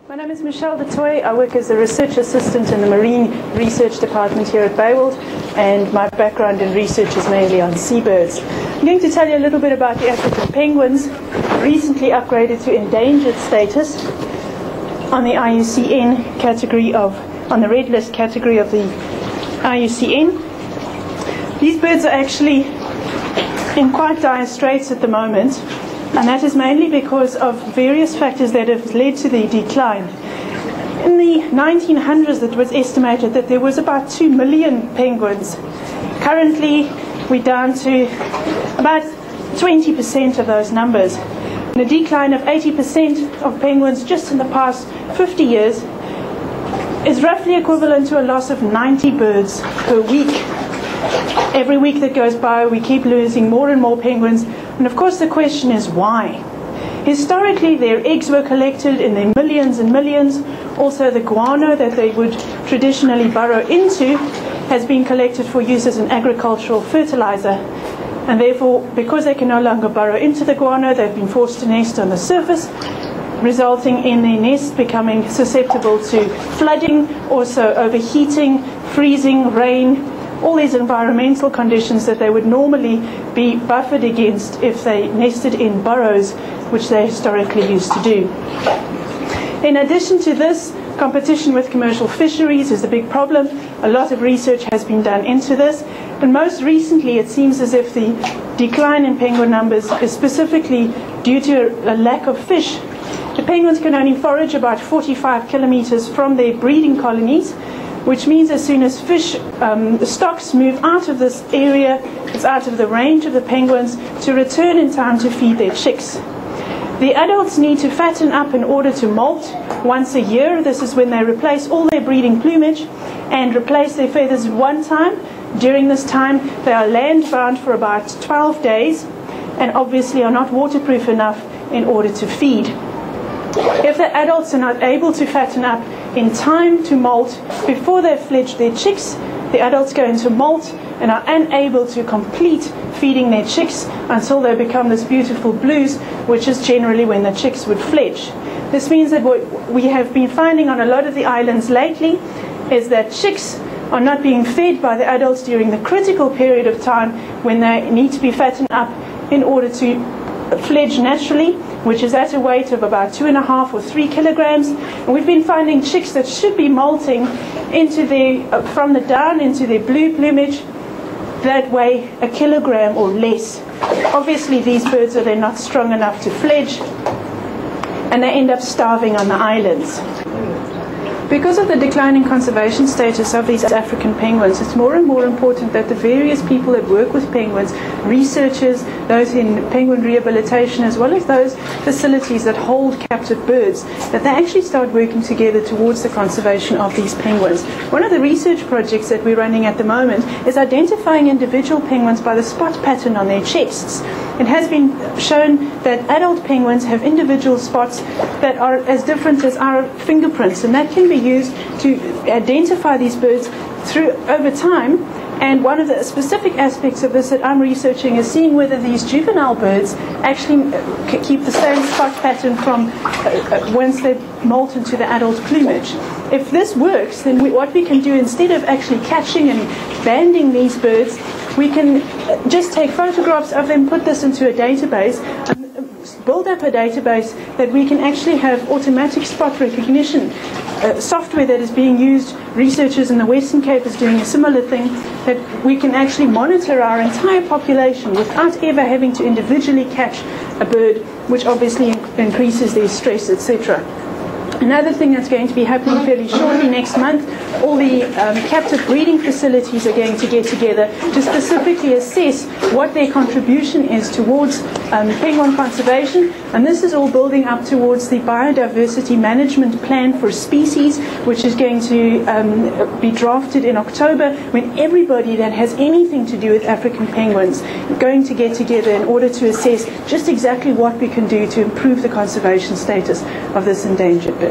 My name is Michelle de Toit. I work as a research assistant in the Marine Research Department here at Bayworld, and my background in research is mainly on seabirds. I'm going to tell you a little bit about the African penguins, recently upgraded to endangered status on the IUCN category on the red list category of the IUCN. These birds are actually in quite dire straits at the moment, and that is mainly because of various factors that have led to the decline. In the 1900s, it was estimated that there was about 2 million penguins. Currently, we're down to about 20% of those numbers. And a decline of 80% of penguins just in the past 50 years is roughly equivalent to a loss of 90 birds per week. Every week that goes by, we keep losing more and more penguins. And of course the question is why? Historically, their eggs were collected in their millions and millions. Also the guano that they would traditionally burrow into has been collected for use as an agricultural fertilizer. And therefore, because they can no longer burrow into the guano, they've been forced to nest on the surface, resulting in their nest becoming susceptible to flooding, also overheating, freezing, rain, all these environmental conditions that they would normally be buffered against if they nested in burrows, which they historically used to do. In addition to this, competition with commercial fisheries is a big problem. A lot of research has been done into this, and most recently it seems as if the decline in penguin numbers is specifically due to a lack of fish. The penguins can only forage about 45 kilometers from their breeding colonies, which means as soon as fish stocks move out of this area, it's out of the range of the penguins to return in time to feed their chicks. The adults need to fatten up in order to molt once a year. This is when they replace all their breeding plumage and replace their feathers one time. During this time, they are land bound for about 12 days and obviously are not waterproof enough in order to feed. If the adults are not able to fatten up in time to molt before they've fledged their chicks, the adults go into molt and are unable to complete feeding their chicks until they become this beautiful blues, which is generally when the chicks would fledge. This means that what we have been finding on a lot of the islands lately is that chicks are not being fed by the adults during the critical period of time when they need to be fattened up in order to fledge naturally, which is at a weight of about 2.5 or 3 kilograms. And we've been finding chicks that should be molting into from the down into their blue plumage that weigh 1 kilogram or less. Obviously these birds are then not strong enough to fledge, and they end up starving on the islands. Because of the declining conservation status of these African penguins, it's more and more important that the various people that work with penguins, researchers, those in penguin rehabilitation, as well as those facilities that hold captive birds, that they actually start working together towards the conservation of these penguins. One of the research projects that we're running at the moment is identifying individual penguins by the spot pattern on their chests. It has been shown that adult penguins have individual spots that are as different as our fingerprints, and that can be used to identify these birds over time. And one of the specific aspects of this that I'm researching is seeing whether these juvenile birds actually keep the same spot pattern from once they've molten to the adult plumage. If this works, then what we can do, instead of actually catching and banding these birds, we can just take photographs of them, put this into a database, and build up a database that we can actually have automatic spot recognition software that is being used. Researchers in the Western Cape is doing a similar thing, that we can actually monitor our entire population without ever having to individually catch a bird, which obviously increases their stress, etc. Another thing that's going to be happening fairly shortly next month, all the captive breeding facilities are going to get together to specifically assess what their contribution is towards penguin conservation, and this is all building up towards the biodiversity management plan for species, which is going to be drafted in October, when everybody that has anything to do with African penguins is going to get together in order to assess just exactly what we can do to improve the conservation status of this endangered bird.